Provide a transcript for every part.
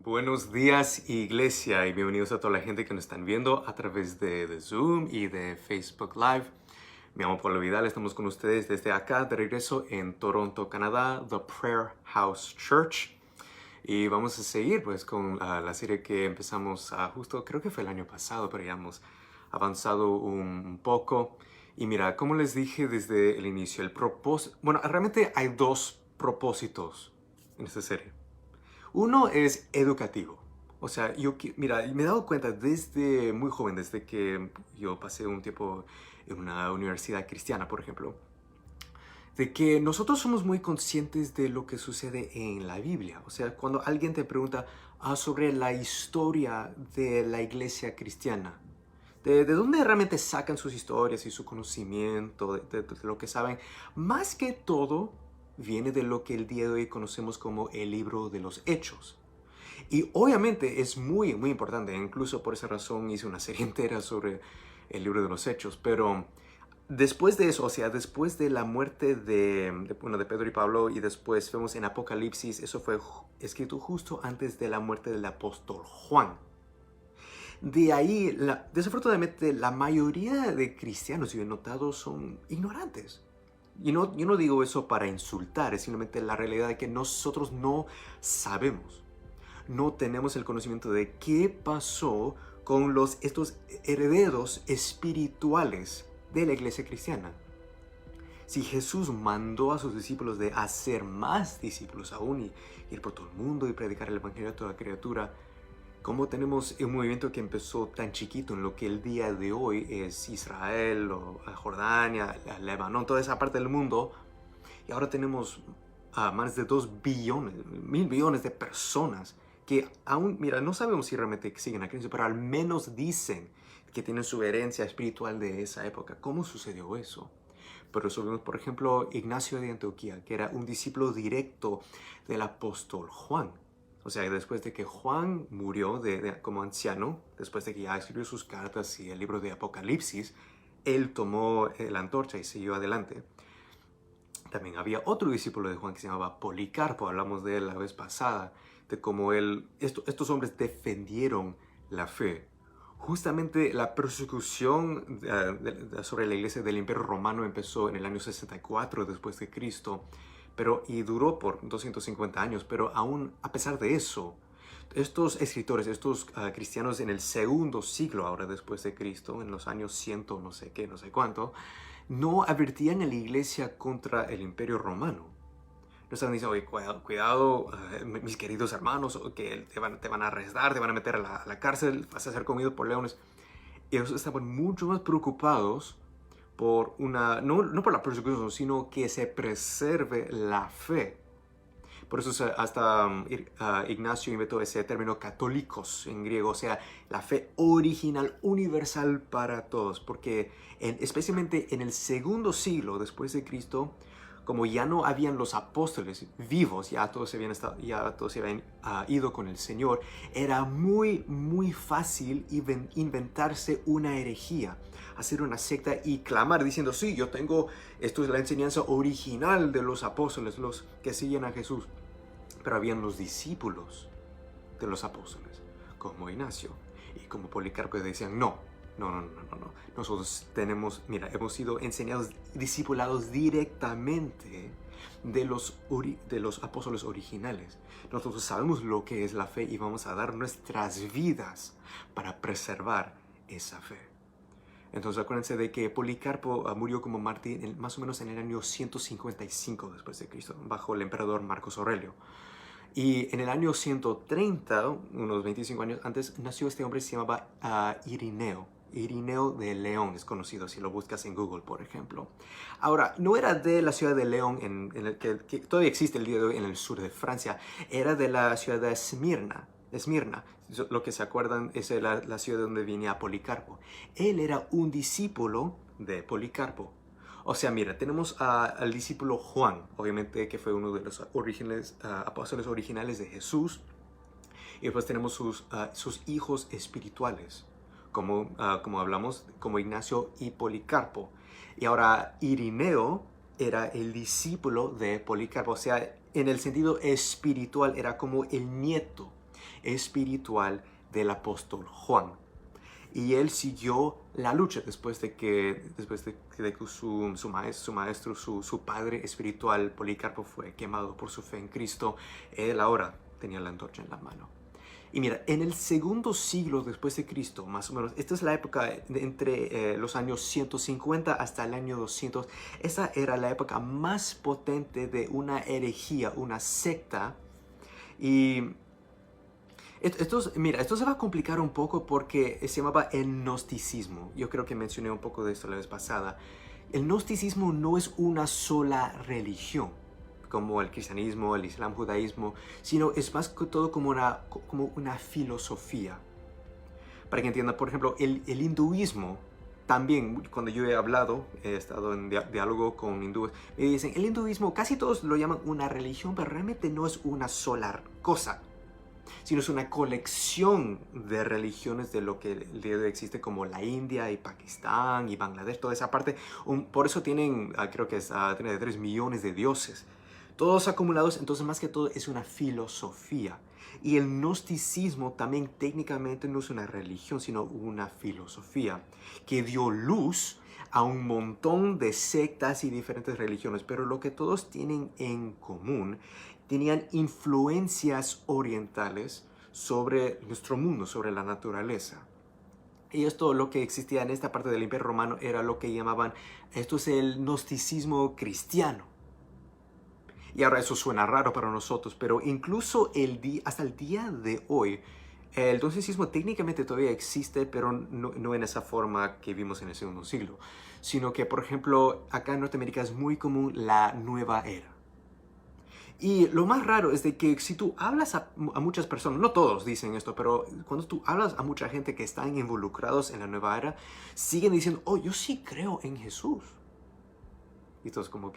Buenos días, iglesia, y bienvenidos a toda la gente que nos están viendo a través de Zoom y de Facebook Live. Me llamo Pablo Vidal, estamos con ustedes desde acá, de regreso en Toronto, Canadá, The Prayer House Church. Y vamos a seguir pues con la serie que empezamos justo, creo que fue el año pasado, pero ya hemos avanzado un poco. Y mira, como les dije desde el inicio, el propósito, bueno, realmente hay dos propósitos en esta serie. Uno es educativo. O sea, mira, me he dado cuenta desde muy joven, desde que yo pasé un tiempo en una universidad cristiana, por ejemplo, de que nosotros somos muy conscientes de lo que sucede en la Biblia. O sea, cuando alguien te pregunta sobre la historia de la iglesia cristiana, de dónde realmente sacan sus historias y su conocimiento, de lo que saben, más que todo viene de lo que el día de hoy conocemos como el libro de los Hechos. Y obviamente es muy, muy importante, incluso por esa razón hice una serie entera sobre el libro de los Hechos, pero después de eso, o sea, después de la muerte de Pedro y Pablo y después vemos en Apocalipsis, eso fue escrito justo antes de la muerte del apóstol Juan. De ahí, desafortunadamente, la mayoría de cristianos, yo he notado, son ignorantes. Y no, yo no digo eso para insultar, es simplemente la realidad de que nosotros no sabemos. No tenemos el conocimiento de qué pasó con estos herederos espirituales de la iglesia cristiana. Si Jesús mandó a sus discípulos de hacer más discípulos aún y ir por todo el mundo y predicar el evangelio a toda criatura, ¿cómo tenemos un movimiento que empezó tan chiquito en lo que el día de hoy es Israel, o Jordania, Líbano, toda esa parte del mundo? Y ahora tenemos más de 2 billones, 1.000 millones de personas que aún, mira, no sabemos si realmente siguen a Cristo, pero al menos dicen que tienen su herencia espiritual de esa época. ¿Cómo sucedió eso? Por eso vemos, por ejemplo, Ignacio de Antioquía, que era un discípulo directo del apóstol Juan. O sea, después de que Juan murió como anciano, después de que ya escribió sus cartas y el libro de Apocalipsis, él tomó la antorcha y siguió adelante. También había otro discípulo de Juan que se llamaba Policarpo, hablamos de él la vez pasada, de cómo estos hombres defendieron la fe. Justamente la persecución sobre la iglesia del Imperio Romano empezó en el año 64 después de Cristo, y duró por 250 años, pero aún a pesar de eso, estos escritores, estos cristianos en el segundo siglo ahora después de Cristo, en los años 100 no sé qué, no sé cuánto, no advertían a la iglesia contra el Imperio Romano. No estaban diciendo, oye, cuidado, mis queridos hermanos, que te van a arrestar, te van a meter a la cárcel, vas a ser comido por leones. Y ellos estaban mucho más preocupados por no por la persecución, sino que se preserve la fe. Por eso hasta Ignacio inventó ese término católicos en griego, o sea, la fe original, universal para todos, porque especialmente en el segundo siglo después de Cristo, como ya no habían los apóstoles vivos, ya todos se habían ido con el Señor, era muy, muy fácil inventarse una herejía, hacer una secta y clamar diciendo, sí, esto es la enseñanza original de los apóstoles, los que siguen a Jesús. Pero habían los discípulos de los apóstoles, como Ignacio y como Policarpo, que decían, no. Nosotros hemos sido enseñados, discipulados directamente de los apóstoles originales. Nosotros sabemos lo que es la fe y vamos a dar nuestras vidas para preservar esa fe. Entonces acuérdense de que Policarpo murió como mártir más o menos en el año 155 después de Cristo, bajo el emperador Marcos Aurelio. Y en el año 130, unos 25 años antes, nació este hombre que se llamaba Irineo. Irineo de León es conocido si lo buscas en Google, por ejemplo. Ahora, no era de la ciudad de León, en el que todavía existe el día de hoy en el sur de Francia. Era de la ciudad de Esmirna. Lo que se acuerdan es la ciudad donde venía Policarpo. Él era un discípulo de Policarpo. O sea, mira, tenemos al discípulo Juan, obviamente que fue uno de los apóstoles originales de Jesús. Y después tenemos sus hijos espirituales, como hablamos, como Ignacio y Policarpo. Y ahora Irineo era el discípulo de Policarpo, o sea, en el sentido espiritual era como el nieto. espiritual del apóstol Juan. Y él siguió la lucha después de que su maestro, su padre espiritual, Policarpo, fue quemado por su fe en Cristo. Él ahora tenía la antorcha en la mano. Y mira, en el segundo siglo después de Cristo, más o menos, esta es la época entre los años 150 hasta el año 200. Esa era la época más potente de una herejía, una secta. Y esto se va a complicar un poco porque se llamaba el gnosticismo. Yo creo que mencioné un poco de esto la vez pasada. El gnosticismo no es una sola religión, como el cristianismo, el islam, judaísmo, sino es más que todo como una filosofía. Para que entiendan, por ejemplo, el hinduismo, también cuando yo he estado en diálogo con hindúes, me dicen, el hinduismo casi todos lo llaman una religión, pero realmente no es una sola cosa, sino es una colección de religiones de lo que el día de hoy existe, como la India y Pakistán y Bangladesh, toda esa parte. Por eso tienen, creo que tiene 3 millones de dioses. Todos acumulados, entonces más que todo es una filosofía. Y el gnosticismo también técnicamente no es una religión, sino una filosofía que dio luz a un montón de sectas y diferentes religiones. Pero lo que todos tienen en común, tenían influencias orientales sobre nuestro mundo, sobre la naturaleza. Y esto, lo que existía en esta parte del Imperio Romano, era lo que llamaban, esto es el gnosticismo cristiano. Y ahora eso suena raro para nosotros, pero incluso hasta el día de hoy, el gnosticismo técnicamente todavía existe, pero no en esa forma que vimos en el segundo siglo, sino que, por ejemplo, acá en Norteamérica es muy común la nueva era. Y lo más raro es de que si tú hablas a muchas personas, no todos dicen esto, pero cuando tú hablas a mucha gente que están involucrados en la nueva era, siguen diciendo, oh, yo sí creo en Jesús. Y todos como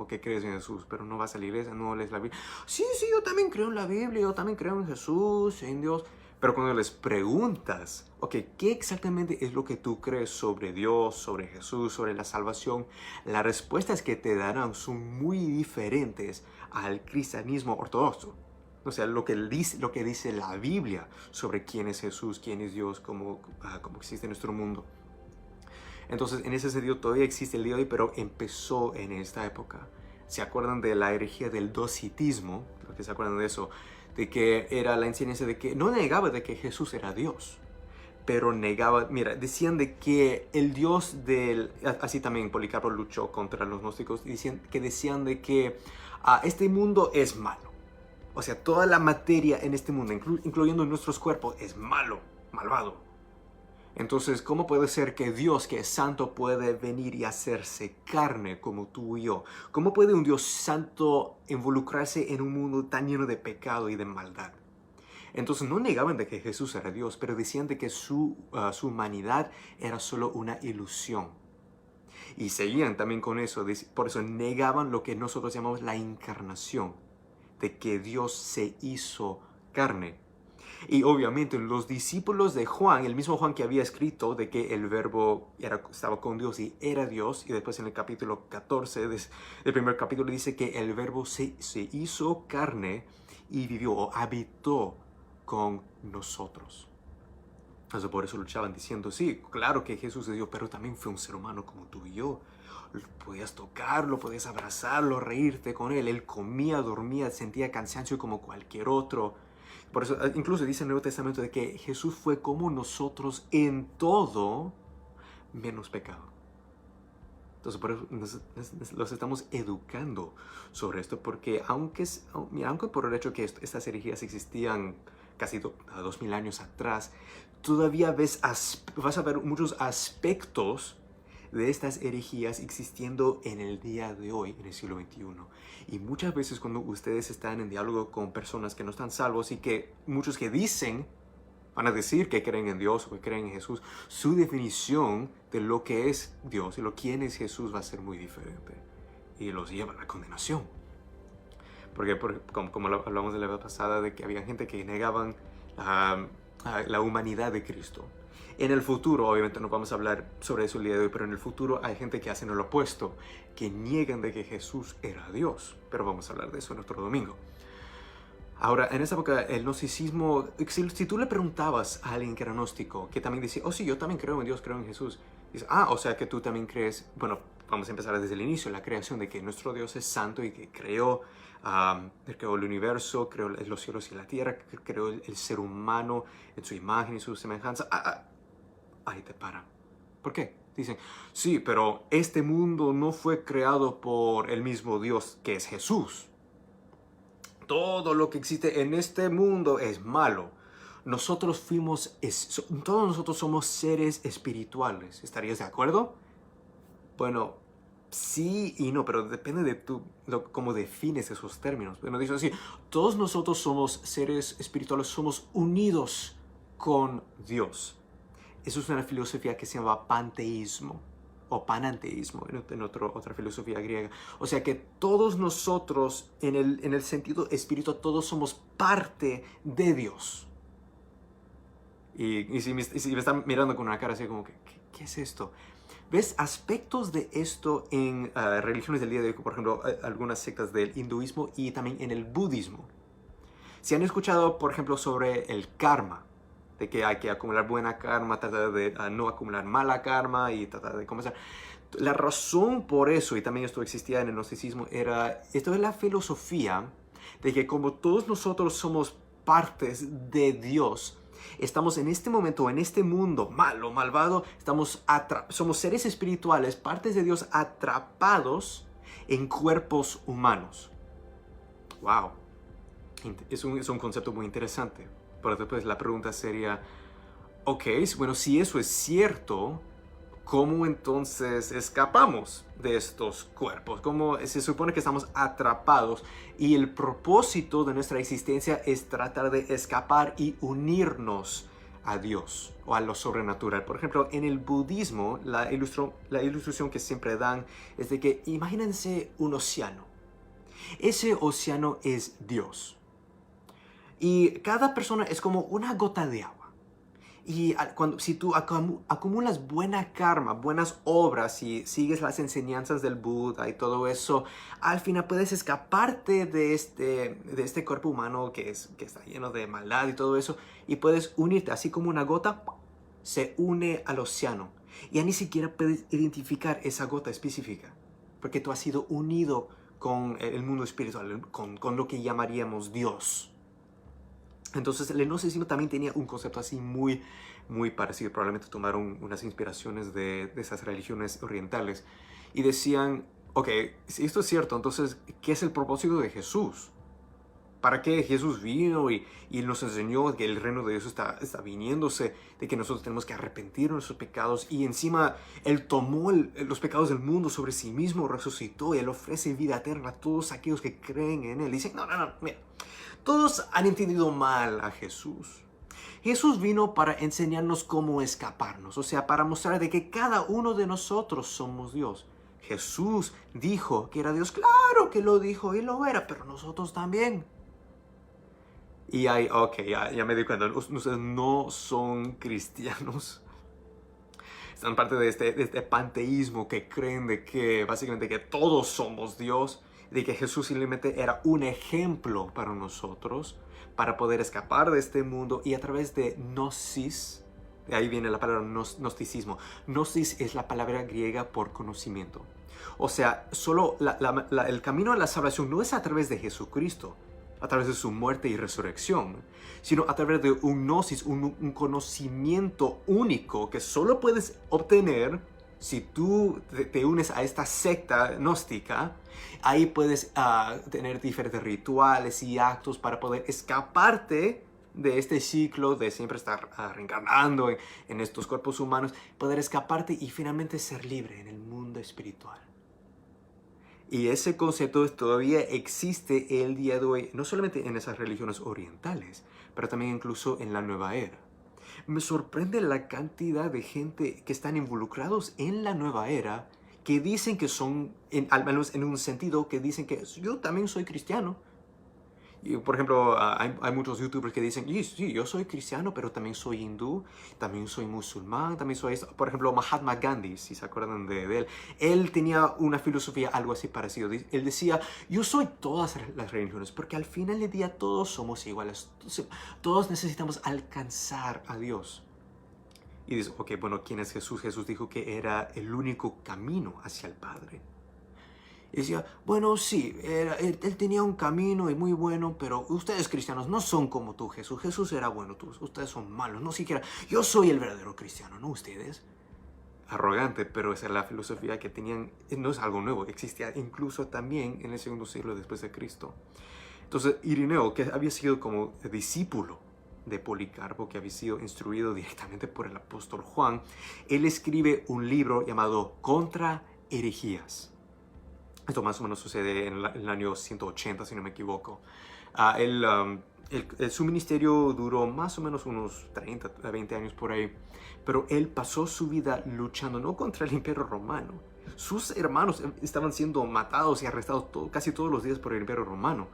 que crees en Jesús, pero no vas a la iglesia, no lees la Biblia. Sí, yo también creo en la Biblia, yo también creo en Jesús, en Dios. Pero cuando les preguntas, ok, ¿qué exactamente es lo que tú crees sobre Dios, sobre Jesús, sobre la salvación? Las respuestas que te darán son muy diferentes al cristianismo ortodoxo. O sea, lo que dice la Biblia sobre quién es Jesús, quién es Dios, cómo existe nuestro mundo. Entonces, en ese sentido, todavía existe el día de hoy, pero empezó en esta época. ¿Se acuerdan de la herejía del docetismo? Creo que se acuerdan de eso. De que era la enseñanza de que no negaba de que Jesús era Dios, pero negaba, decían de que el Dios así también Policarpo luchó contra los gnósticos, decían de que este mundo es malo. O sea, toda la materia en este mundo, incluyendo nuestros cuerpos, es malo, malvado. Entonces, ¿cómo puede ser que Dios, que es santo, puede venir y hacerse carne como tú y yo? ¿Cómo puede un Dios santo involucrarse en un mundo tan lleno de pecado y de maldad? Entonces, no negaban de que Jesús era Dios, pero decían de que su humanidad era solo una ilusión. Y seguían también con eso, por eso negaban lo que nosotros llamamos la encarnación, de que Dios se hizo carne. Y obviamente los discípulos de Juan, el mismo Juan que había escrito de que el verbo estaba con Dios y era Dios, y después en el capítulo 14 del primer capítulo dice que el verbo se hizo carne y vivió o habitó con nosotros. Entonces por eso luchaban diciendo, sí, claro que Jesús es Dios, pero también fue un ser humano como tú y yo. Podías tocarlo, podías abrazarlo, reírte con él. Él comía, dormía, sentía cansancio como cualquier otro. Por eso incluso dice en el Nuevo Testamento de que Jesús fue como nosotros en todo menos pecado. Entonces por eso los estamos educando sobre esto, porque aunque por el hecho que estas herejías existían casi 2000 años atrás, todavía vas a ver muchos aspectos de estas herejías existiendo en el día de hoy, en el siglo XXI. Y muchas veces cuando ustedes están en diálogo con personas que no están salvos y que muchos que van a decir que creen en Dios o que creen en Jesús, su definición de lo que es Dios y quién es Jesús va a ser muy diferente. Y los lleva a la condenación. Porque como hablamos de la vez pasada, de que había gente que negaban la humanidad de Cristo. En el futuro, obviamente no vamos a hablar sobre eso el día de hoy, pero en el futuro hay gente que hacen lo opuesto, que niegan de que Jesús era Dios. Pero vamos a hablar de eso en otro domingo. Ahora, en esa época, el gnosticismo, si tú le preguntabas a alguien que era gnóstico, que también decía, oh sí, yo también creo en Dios, creo en Jesús, dices, o sea que tú también crees, bueno, vamos a empezar desde el inicio, la creación de que nuestro Dios es santo y que creó el universo, creó los cielos y la tierra, creó el ser humano en su imagen y su semejanza. Ahí te paran. ¿Por qué? Dicen, sí, pero este mundo no fue creado por el mismo Dios que es Jesús. Todo lo que existe en este mundo es malo. Todos nosotros somos seres espirituales. ¿Estarías de acuerdo? Bueno, sí y no, pero depende de cómo defines esos términos. Bueno, dice así, todos nosotros somos seres espirituales, somos unidos con Dios. Eso es una filosofía que se llama panteísmo o pananteísmo en otra filosofía griega. O sea que todos nosotros, en el sentido espiritual, todos somos parte de Dios. Y si me están mirando con una cara así como, ¿qué es esto? ¿Ves aspectos de esto en religiones del día de hoy? Por ejemplo, algunas sectas del hinduismo y también en el budismo. Si han escuchado, por ejemplo, sobre el karma, de que hay que acumular buena karma, tratar de no acumular mala karma y tratar de comenzar. La razón por eso, y también esto existía en el gnosticismo, esto es la filosofía de que como todos nosotros somos partes de Dios, estamos en este momento, en este mundo malo, malvado, somos seres espirituales, partes de Dios atrapados en cuerpos humanos. ¡Wow! Es un concepto muy interesante. Pero después la pregunta sería, ok, bueno, si eso es cierto, ¿cómo entonces escapamos de estos cuerpos? ¿Cómo se supone que estamos atrapados? Y el propósito de nuestra existencia es tratar de escapar y unirnos a Dios o a lo sobrenatural. Por ejemplo, en el budismo, la ilustración que siempre dan es de que imagínense un océano. Ese océano es Dios. Y cada persona es como una gota de agua. Y si tú acumulas buena karma, buenas obras y sigues las enseñanzas del Buda y todo eso, al final puedes escaparte de este cuerpo humano que está lleno de maldad y todo eso, y puedes unirte, así como una gota se une al océano. Y ya ni siquiera puedes identificar esa gota específica, porque tú has sido unido con el mundo espiritual, con lo que llamaríamos Dios. Entonces el gnosticismo también tenía un concepto así muy, muy parecido. Probablemente tomaron unas inspiraciones de esas religiones orientales y decían, ok, si esto es cierto, entonces, ¿qué es el propósito de Jesús? ¿Para qué Jesús vino y nos enseñó que el reino de Dios está viniéndose, de que nosotros tenemos que arrepentir de nuestros pecados, y encima Él tomó los pecados del mundo sobre sí mismo, resucitó y Él ofrece vida eterna a todos aquellos que creen en Él? Dicen, no, mira. Todos han entendido mal a Jesús. Jesús vino para enseñarnos cómo escaparnos, o sea, para mostrar de que cada uno de nosotros somos Dios. Jesús dijo que era Dios, claro que lo dijo y lo era, pero nosotros también. Y ya me di cuenta, ustedes no son cristianos. Están parte de este panteísmo que creen de que básicamente que todos somos Dios, de que Jesús simplemente era un ejemplo para nosotros, para poder escapar de este mundo, y a través de gnosis, de ahí viene la palabra gnosticismo. Gnosis es la palabra griega por conocimiento. O sea, solo el camino a la salvación no es a través de Jesucristo, a través de su muerte y resurrección, sino a través de un gnosis, un conocimiento único que solo puedes obtener si tú te unes a esta secta gnóstica. Ahí puedes tener diferentes rituales y actos para poder escaparte de este ciclo de siempre estar reencarnando en estos cuerpos humanos, poder escaparte y finalmente ser libre en el mundo espiritual. Y ese concepto todavía existe el día de hoy, no solamente en esas religiones orientales, pero también incluso en la nueva era. Me sorprende la cantidad de gente que están involucrados en la nueva era, que dicen que son, al menos en un sentido, que dicen que yo también soy cristiano. Y, por ejemplo, hay muchos youtubers que dicen, sí, sí, yo soy cristiano, pero también soy hindú, también soy musulmán, también soy esto. Por ejemplo, Mahatma Gandhi, si se acuerdan de él, él tenía una filosofía algo así parecido. Él decía, yo soy todas las religiones, porque al final del día todos somos iguales, todos necesitamos alcanzar a Dios. Y dice, ok, bueno, ¿quién es Jesús? Jesús dijo que era el único camino hacia el Padre. Y decía, bueno, sí, él tenía un camino y muy bueno, pero ustedes cristianos no son como tú, Jesús. Jesús era bueno, ustedes son malos, no siquiera. Yo soy el verdadero cristiano, no ustedes. Arrogante, pero esa era la filosofía que tenían. No es algo nuevo, existía incluso también en el segundo siglo después de Cristo. Entonces, Irineo, que había sido como discípulo de Policarpo, que había sido instruido directamente por el apóstol Juan, él escribe un libro llamado Contra herejías. Esto más o menos sucede en el año 180, si no me equivoco. Su ministerio duró más o menos unos 30 a 20 años por ahí, pero él pasó su vida luchando no contra el Imperio Romano. Sus hermanos estaban siendo matados y arrestados casi todos los días por el Imperio Romano,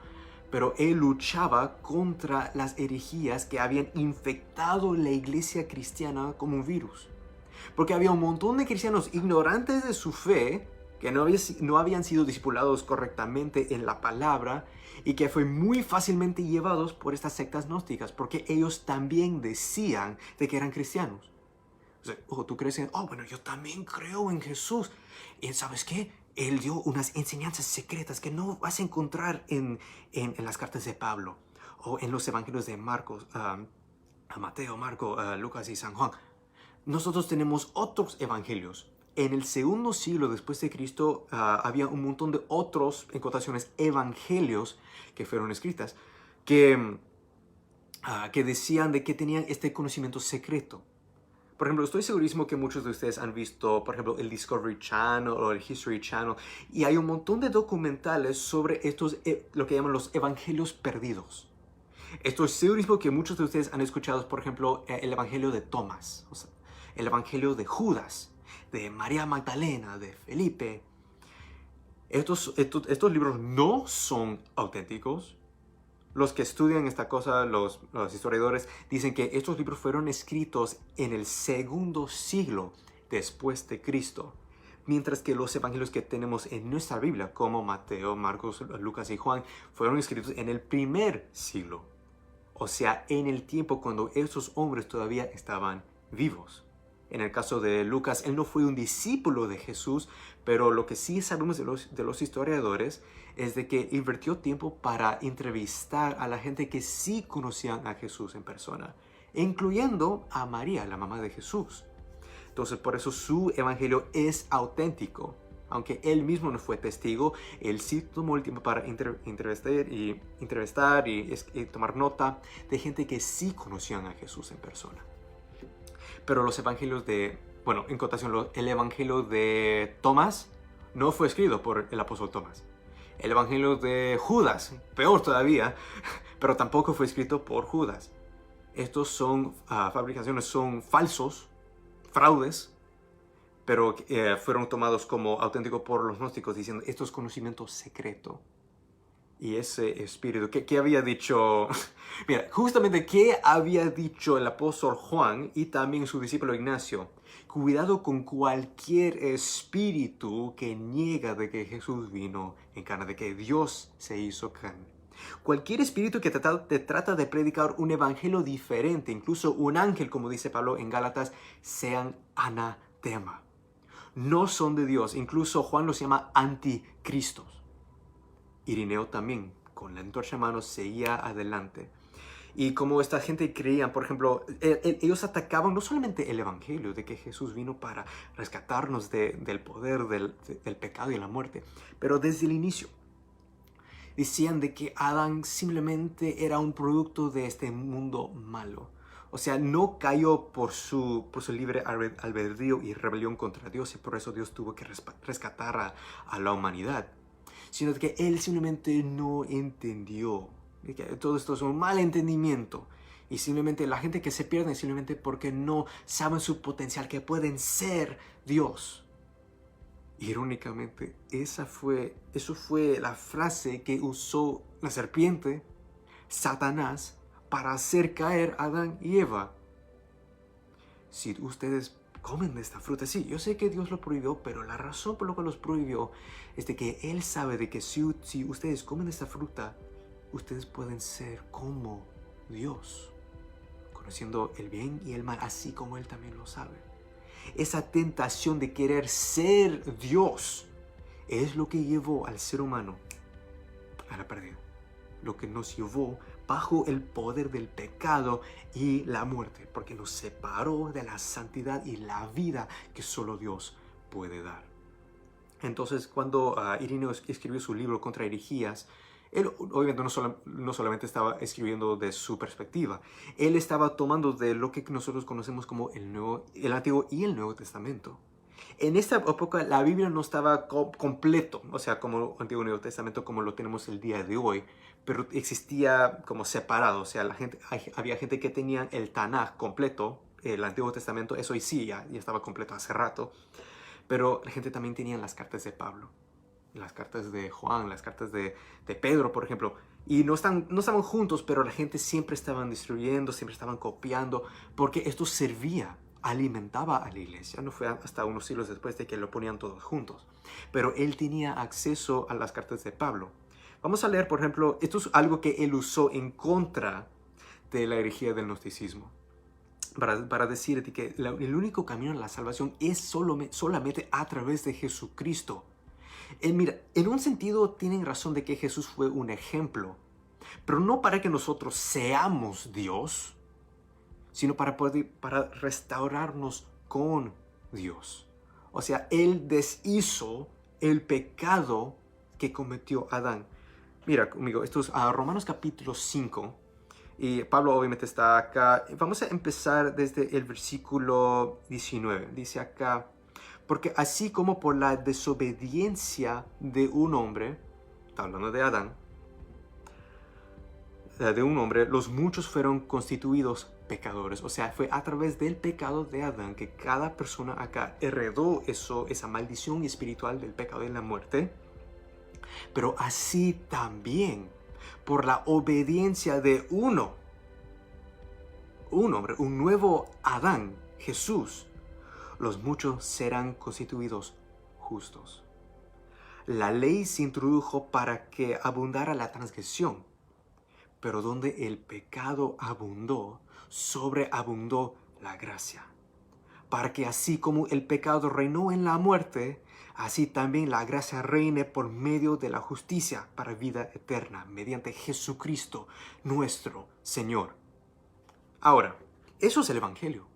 pero él luchaba contra las herejías que habían infectado la iglesia cristiana como un virus. Porque había un montón de cristianos ignorantes de su fe, que no habían sido discipulados correctamente en la palabra y que fue muy fácilmente llevados por estas sectas gnósticas, porque ellos también decían de que eran cristianos. O sea, tú crees en, bueno, yo también creo en Jesús. ¿Y sabes qué? Él dio unas enseñanzas secretas que no vas a encontrar en las cartas de Pablo o en los evangelios de Marcos, a Mateo, Marco, Lucas y San Juan. Nosotros tenemos otros evangelios. En el segundo siglo después de Cristo había un montón de otros, en quotaciones, evangelios que fueron escritas que decían de que tenían este conocimiento secreto. Por ejemplo, estoy segurísimo que muchos de ustedes han visto, por ejemplo, el Discovery Channel o el History Channel, y hay un montón de documentales sobre estos, lo que llaman los evangelios perdidos. Estoy segurísimo que muchos de ustedes han escuchado, por ejemplo, el evangelio de Tomás, o sea, el evangelio de Judas, de María Magdalena, de Felipe. Estos libros no son auténticos. Los que estudian esta cosa, los historiadores, dicen que estos libros fueron escritos en el segundo siglo después de Cristo, mientras que los evangelios que tenemos en nuestra Biblia, como Mateo, Marcos, Lucas y Juan, fueron escritos en el primer siglo, o sea, en el tiempo cuando esos hombres todavía estaban vivos. En el caso de Lucas, él no fue un discípulo de Jesús, pero lo que sí sabemos de los historiadores es de que invirtió tiempo para entrevistar a la gente que sí conocían a Jesús en persona, incluyendo a María, la mamá de Jesús. Entonces, por eso su evangelio es auténtico. Aunque él mismo no fue testigo, él sí tomó el tiempo para entrevistar y tomar nota de gente que sí conocían a Jesús en persona. Pero los evangelios en cotación, el evangelio de Tomás no fue escrito por el apóstol Tomás. El evangelio de Judas, peor todavía, pero tampoco fue escrito por Judas. Estos son fabricaciones, son falsos, fraudes, pero fueron tomados como auténticos por los gnósticos, diciendo esto es conocimiento secreto. Y ese espíritu, ¿qué había dicho? Mira, justamente ¿qué había dicho el apóstol Juan y también su discípulo Ignacio? Cuidado con cualquier espíritu que niega de que Jesús vino en carne, de que Dios se hizo carne. Cualquier espíritu que te trata de predicar un evangelio diferente, incluso un ángel, como dice Pablo en Gálatas, sean anatema. No son de Dios, incluso Juan los llama anticristos. Irineo también, con la antorcha en mano, seguía adelante. Y como esta gente creía, por ejemplo, ellos atacaban no solamente el evangelio de que Jesús vino para rescatarnos del poder del pecado y la muerte, pero desde el inicio decían de que Adán simplemente era un producto de este mundo malo. O sea, no cayó por su libre albedrío y rebelión contra Dios, y por eso Dios tuvo que rescatar a la humanidad, sino que él simplemente no entendió. Que todo esto es un mal entendimiento. Y simplemente la gente que se pierde simplemente porque no saben su potencial, que pueden ser Dios. Irónicamente, eso fue la frase que usó la serpiente Satanás para hacer caer a Adán y Eva. Si ustedes comen de esta fruta, sí, yo sé que Dios lo prohibió, pero la razón por la que los prohibió es de que Él sabe de que si ustedes comen de esta fruta, ustedes pueden ser como Dios, conociendo el bien y el mal, así como Él también lo sabe. Esa tentación de querer ser Dios es lo que llevó al ser humano a la pérdida, lo que nos llevó bajo el poder del pecado y la muerte, porque nos separó de la santidad y la vida que solo Dios puede dar. Entonces, cuando Irineo escribió su libro Contra herejías, él obviamente no solamente estaba escribiendo de su perspectiva, él estaba tomando de lo que nosotros conocemos como el Antiguo y el Nuevo Testamento. En esta época la Biblia no estaba completo, o sea, como Antiguo y Nuevo Testamento como lo tenemos el día de hoy, pero existía como separado, o sea, había gente que tenía el Tanaj completo, el Antiguo Testamento, eso sí, ya estaba completo hace rato, pero la gente también tenía las cartas de Pablo, las cartas de Juan, las cartas de Pedro, por ejemplo, y no estaban juntos, pero la gente siempre estaban distribuyendo, siempre estaban copiando, porque esto servía, alimentaba a la iglesia. No fue hasta unos siglos después de que lo ponían todos juntos, pero él tenía acceso a las cartas de Pablo. Vamos a leer, por ejemplo, esto es algo que él usó en contra de la herejía del gnosticismo, para decirte que el único camino a la salvación es solamente a través de Jesucristo. Mira, en un sentido tienen razón de que Jesús fue un ejemplo, pero no para que nosotros seamos Dios, sino para restaurarnos con Dios. O sea, Él deshizo el pecado que cometió Adán. Mira conmigo, esto es Romanos capítulo 5. Y Pablo obviamente está acá. Vamos a empezar desde el versículo 19. Dice acá: porque así como por la desobediencia de un hombre, está hablando de Adán, de un hombre, los muchos fueron constituidos pecadores. O sea, fue a través del pecado de Adán que cada persona acá heredó esa maldición espiritual del pecado y la muerte. Pero así también, por la obediencia de un hombre, un nuevo Adán, Jesús, los muchos serán constituidos justos. La ley se introdujo para que abundara la transgresión, pero donde el pecado abundó, sobreabundó la gracia. Para que así como el pecado reinó en la muerte, así también la gracia reine por medio de la justicia para vida eterna, mediante Jesucristo nuestro Señor. Ahora, eso es el Evangelio.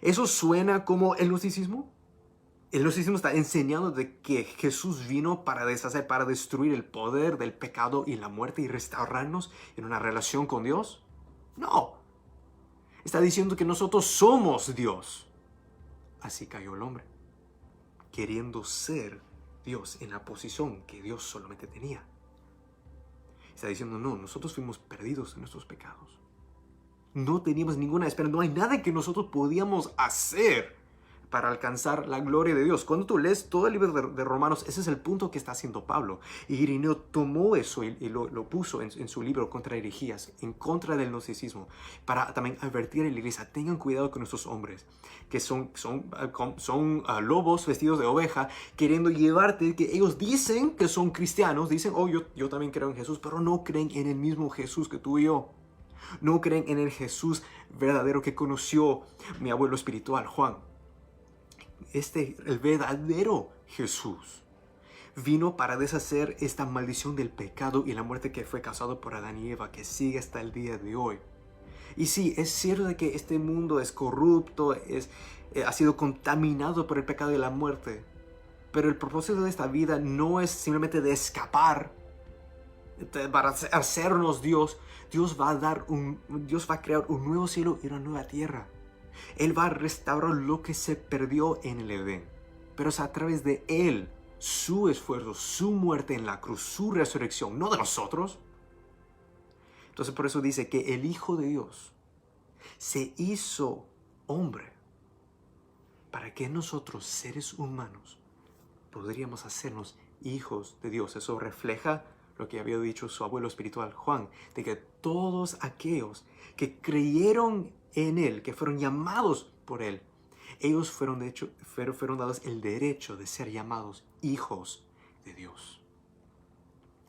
¿Eso suena como el gnosticismo? El gnosticismo está enseñando de que Jesús vino para deshacer, para destruir el poder del pecado y la muerte y restaurarnos en una relación con Dios. No. Está diciendo que nosotros somos Dios. Así cayó el hombre, queriendo ser Dios en la posición que Dios solamente tenía. Está diciendo, no, nosotros fuimos perdidos en nuestros pecados. No teníamos ninguna esperanza, no hay nada que nosotros podíamos hacer para alcanzar la gloria de Dios. Cuando tú lees todo el libro de Romanos, ese es el punto que está haciendo Pablo. Y Irineo tomó eso y lo puso en su libro Contra herejías, en contra del gnosticismo, para también advertir a la iglesia: tengan cuidado con estos hombres, que son lobos vestidos de oveja, queriendo llevarte, que ellos dicen que son cristianos, dicen, oh, yo también creo en Jesús, pero no creen en el mismo Jesús que tú y yo. No creen en el Jesús verdadero que conoció mi abuelo espiritual, Juan. El verdadero Jesús vino para deshacer esta maldición del pecado y la muerte que fue causado por Adán y Eva, que sigue hasta el día de hoy. Y sí, es cierto de que este mundo es corrupto, ha sido contaminado por el pecado y la muerte, pero el propósito de esta vida no es simplemente de escapar para hacernos Dios. Dios va a crear un nuevo cielo y una nueva tierra. Él va a restaurar lo que se perdió en el Edén, pero es a través de Él, su esfuerzo, su muerte en la cruz, su resurrección, no de nosotros. Entonces por eso dice que el Hijo de Dios se hizo hombre para que nosotros, seres humanos, podríamos hacernos hijos de Dios. Eso refleja lo que había dicho su abuelo espiritual, Juan, de que todos aquellos que creyeron en Él, que fueron llamados por Él, ellos fueron dados el derecho de ser llamados hijos de Dios.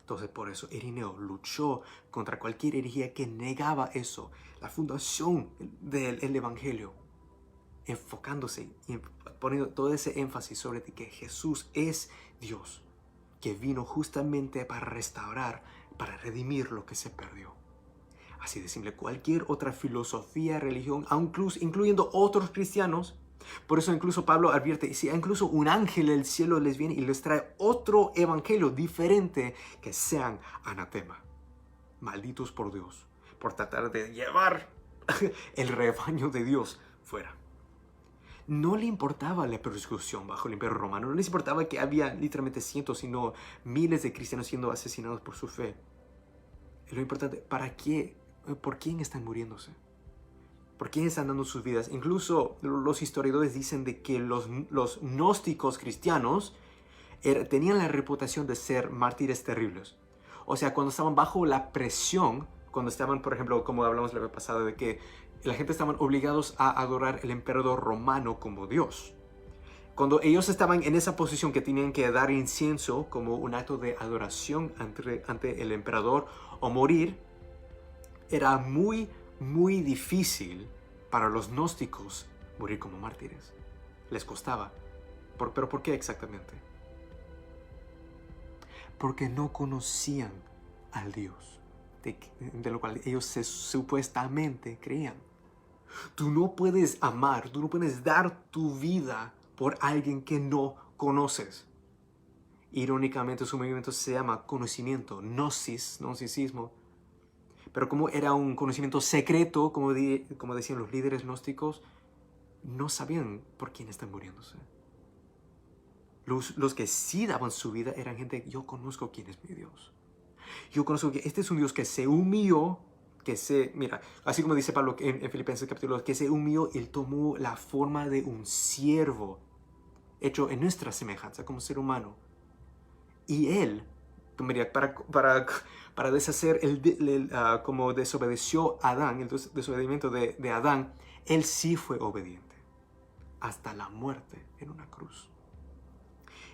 Entonces por eso Irineo luchó contra cualquier herejía que negaba eso, la fundación del Evangelio, enfocándose y poniendo todo ese énfasis sobre que Jesús es Dios, que vino justamente para restaurar, para redimir lo que se perdió. Así de simple, cualquier otra filosofía, religión, incluyendo otros cristianos. Por eso incluso Pablo advierte, si incluso un ángel del cielo les viene y les trae otro evangelio diferente, que sean anatema, malditos por Dios, por tratar de llevar el rebaño de Dios fuera. No le importaba la persecución bajo el Imperio Romano, no les importaba que había literalmente cientos, sino miles de cristianos siendo asesinados por su fe. Lo importante, ¿para qué? ¿Por quién están muriéndose? ¿Por quién están dando sus vidas? Incluso los historiadores dicen de que los gnósticos cristianos tenían la reputación de ser mártires terribles. O sea, cuando estaban bajo la presión, cuando estaban, por ejemplo, como hablamos la vez pasada, de que la gente estaban obligados a adorar al emperador romano como Dios. Cuando ellos estaban en esa posición que tenían que dar incienso como un acto de adoración ante el emperador o morir, era muy difícil para los gnósticos morir como mártires. Les costaba. ¿Pero por qué exactamente? Porque no conocían al Dios de lo cual ellos supuestamente creían. Tú no puedes amar, tú no puedes dar tu vida por alguien que no conoces. Irónicamente, su movimiento se llama conocimiento, gnosticismo. Pero como era un conocimiento secreto, como decían los líderes gnósticos, no sabían por quién están muriéndose. Los que sí daban su vida eran gente, yo conozco quién es mi Dios. Yo conozco que este es un Dios que se humilló, mira, así como dice Pablo en Filipenses capítulo 2, que se humilló, Él tomó la forma de un siervo, hecho en nuestra semejanza como ser humano. Y Él, mira, para deshacer como desobedeció a Adán, el desobedimiento de Adán, Él sí fue obediente hasta la muerte en una cruz.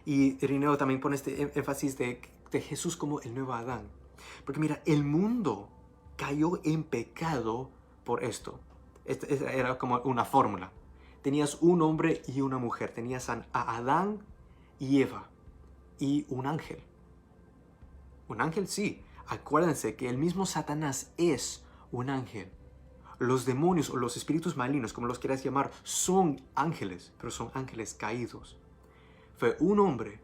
Y Irineo también pone este énfasis de Jesús como el nuevo Adán. Porque mira, el mundo cayó en pecado por esto. Era como una fórmula. Tenías un hombre y una mujer. Tenías a Adán y Eva y un ángel. Un ángel, sí. Acuérdense que el mismo Satanás es un ángel. Los demonios o los espíritus malignos, como los quieras llamar, son ángeles, pero son ángeles caídos. Fue un hombre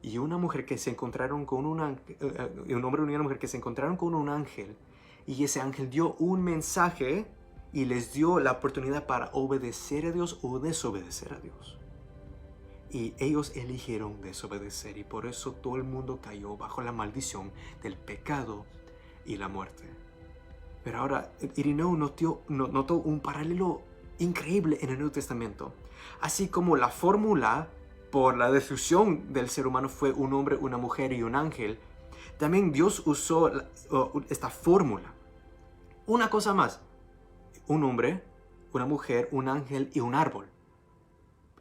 y una mujer que se encontraron con un hombre y una mujer que se encontraron con un ángel, y ese ángel dio un mensaje y les dio la oportunidad para obedecer a Dios o desobedecer a Dios. Y ellos eligieron desobedecer, y por eso todo el mundo cayó bajo la maldición del pecado y la muerte. Pero ahora Irineo notó un paralelo increíble en el Nuevo Testamento. Así como la fórmula por la destrucción del ser humano fue un hombre, una mujer y un ángel, también Dios usó esta fórmula. Una cosa más: un hombre, una mujer, un ángel y un árbol.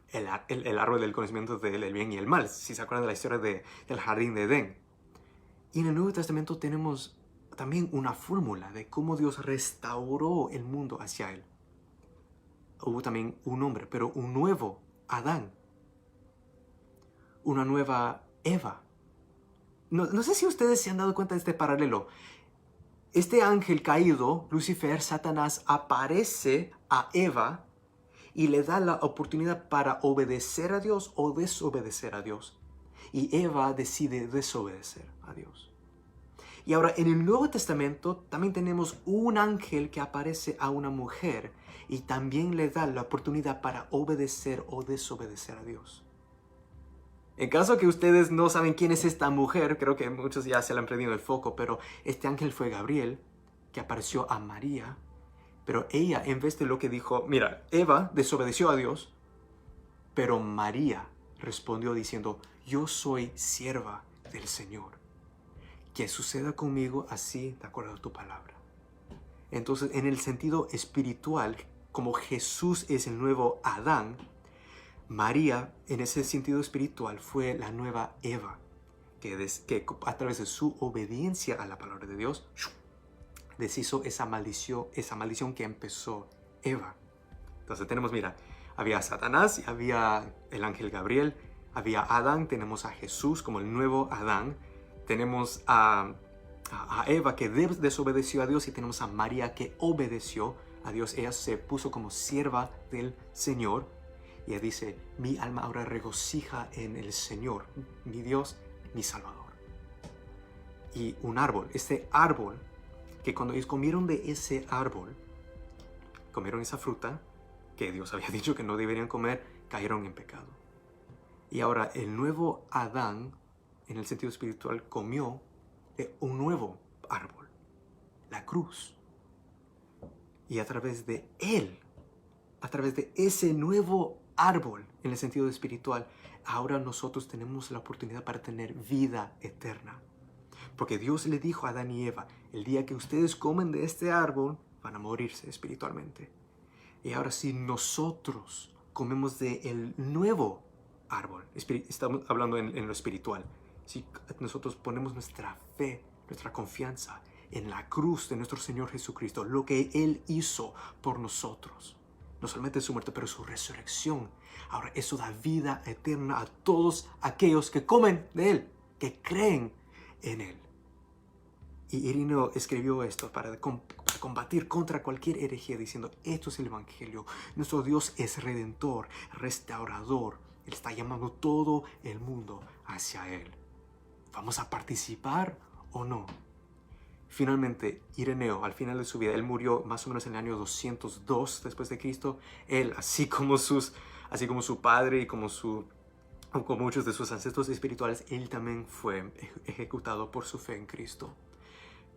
El árbol del conocimiento del bien y el mal, si se acuerdan de la historia del jardín de Edén. Y en el Nuevo Testamento tenemos también una fórmula de cómo Dios restauró el mundo hacia Él. Hubo también un hombre, pero un nuevo Adán. Una nueva Eva. No sé si ustedes se han dado cuenta de este paralelo. Este ángel caído, Lucifer, Satanás, aparece a Eva y le da la oportunidad para obedecer a Dios o desobedecer a Dios. Y Eva decide desobedecer a Dios. Y ahora en el Nuevo Testamento también tenemos un ángel que aparece a una mujer y también le da la oportunidad para obedecer o desobedecer a Dios. En caso que ustedes no saben quién es esta mujer, creo que muchos ya se le han perdido el foco, pero este ángel fue Gabriel, que apareció a María. Pero ella, en vez de lo que dijo, mira, Eva desobedeció a Dios, pero María respondió diciendo, yo soy sierva del Señor. que suceda conmigo así de acuerdo a tu palabra. Entonces, en el sentido espiritual, como Jesús es el nuevo Adán, María, en ese sentido espiritual, fue la nueva Eva, que a través de su obediencia a la palabra de Dios, deshizo esa maldición que empezó Eva. Entonces tenemos, mira, había Satanás, y había el ángel Gabriel, había Adán, tenemos a Jesús como el nuevo Adán, tenemos a Eva que desobedeció a Dios y tenemos a María que obedeció a Dios. Ella se puso como sierva del Señor y ella dice, mi alma ahora regocija en el Señor, mi Dios, mi Salvador. Y un árbol, este árbol, que cuando ellos comieron de ese árbol, comieron esa fruta que Dios había dicho que no deberían comer, cayeron en pecado. Y ahora el nuevo Adán, en el sentido espiritual, comió de un nuevo árbol, la cruz. Y a través de él, a través de ese nuevo árbol, en el sentido espiritual, ahora nosotros tenemos la oportunidad para tener vida eterna. Porque Dios le dijo a Adán y Eva, el día que ustedes comen de este árbol, van a morirse espiritualmente. Y ahora si nosotros comemos del nuevo árbol, estamos hablando en lo espiritual, si nosotros ponemos nuestra fe, nuestra confianza en la cruz de nuestro Señor Jesucristo, lo que Él hizo por nosotros, no solamente su muerte, pero su resurrección, ahora eso da vida eterna a todos aquellos que comen de Él, que creen en Él. Y Irineo escribió esto para combatir contra cualquier herejía, diciendo, esto es el Evangelio. Nuestro Dios es redentor, restaurador. Él está llamando todo el mundo hacia Él. ¿Vamos a participar o no? Finalmente, Ireneo, al final de su vida, él murió más o menos en el año 202 después de Cristo. Él, así como su padre y como muchos de sus ancestros espirituales, él también fue ejecutado por su fe en Cristo.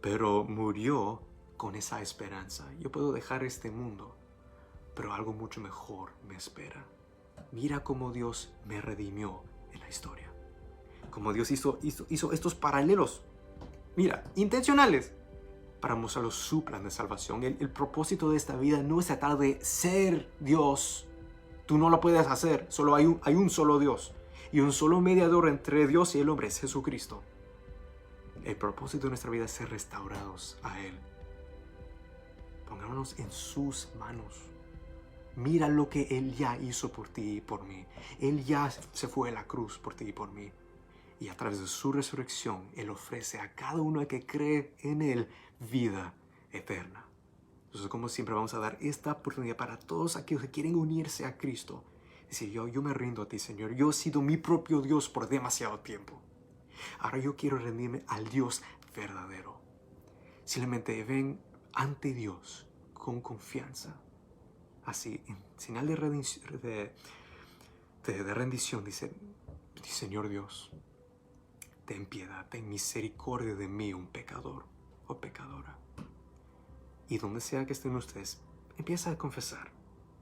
Pero murió con esa esperanza. Yo puedo dejar este mundo, pero algo mucho mejor me espera. Mira cómo Dios me redimió en la historia. Como Dios hizo estos paralelos, mira, intencionales, para mostrarnos su plan de salvación. El propósito de esta vida no es tratar de ser Dios. Tú no lo puedes hacer. Solo hay un solo Dios. Y un solo mediador entre Dios y el hombre es Jesucristo. El propósito de nuestra vida es ser restaurados a Él. Pongámonos en sus manos. Mira lo que Él ya hizo por ti y por mí. Él ya se fue a la cruz por ti y por mí. Y a través de su resurrección, Él ofrece a cada uno que cree en Él vida eterna. Entonces, como siempre, vamos a dar esta oportunidad para todos aquellos que quieren unirse a Cristo. Decir, yo me rindo a ti, Señor. Yo he sido mi propio Dios por demasiado tiempo. Ahora yo quiero rendirme al Dios verdadero. Simplemente ven ante Dios con confianza. Así, en señal de rendición, dice, Señor Dios, ten piedad, ten misericordia de mí, un pecador o pecadora. Y donde sea que estén ustedes, empieza a confesar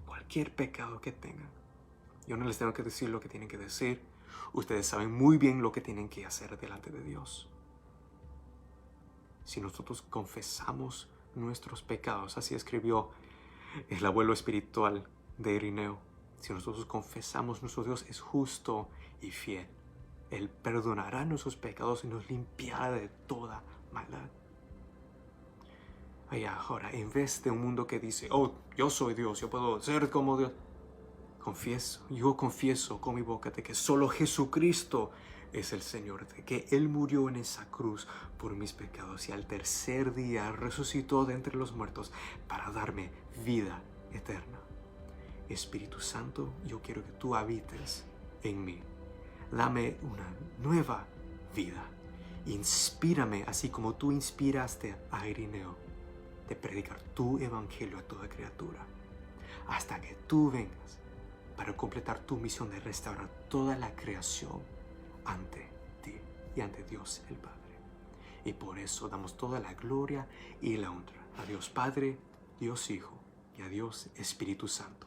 cualquier pecado que tengan. Yo no les tengo que decir lo que tienen que decir. Ustedes saben muy bien lo que tienen que hacer delante de Dios. Si nosotros confesamos nuestros pecados, así escribió el abuelo espiritual de Irineo, si nosotros confesamos, nuestro Dios es justo y fiel. Él perdonará nuestros pecados y nos limpiará de toda maldad. Ahora, en vez de un mundo que dice, oh, yo soy Dios, yo puedo ser como Dios, yo confieso con mi boca de que solo Jesucristo es el Señor, de que Él murió en esa cruz por mis pecados y al tercer día resucitó de entre los muertos para darme vida eterna. Espíritu Santo, yo quiero que tú habites en mí. Dame una nueva vida. Inspírame así como tú inspiraste a Irineo de predicar tu evangelio a toda criatura hasta que tú vengas para completar tu misión de restaurar toda la creación ante ti y ante Dios el Padre. Y por eso damos toda la gloria y la honra a Dios Padre, Dios Hijo y a Dios Espíritu Santo.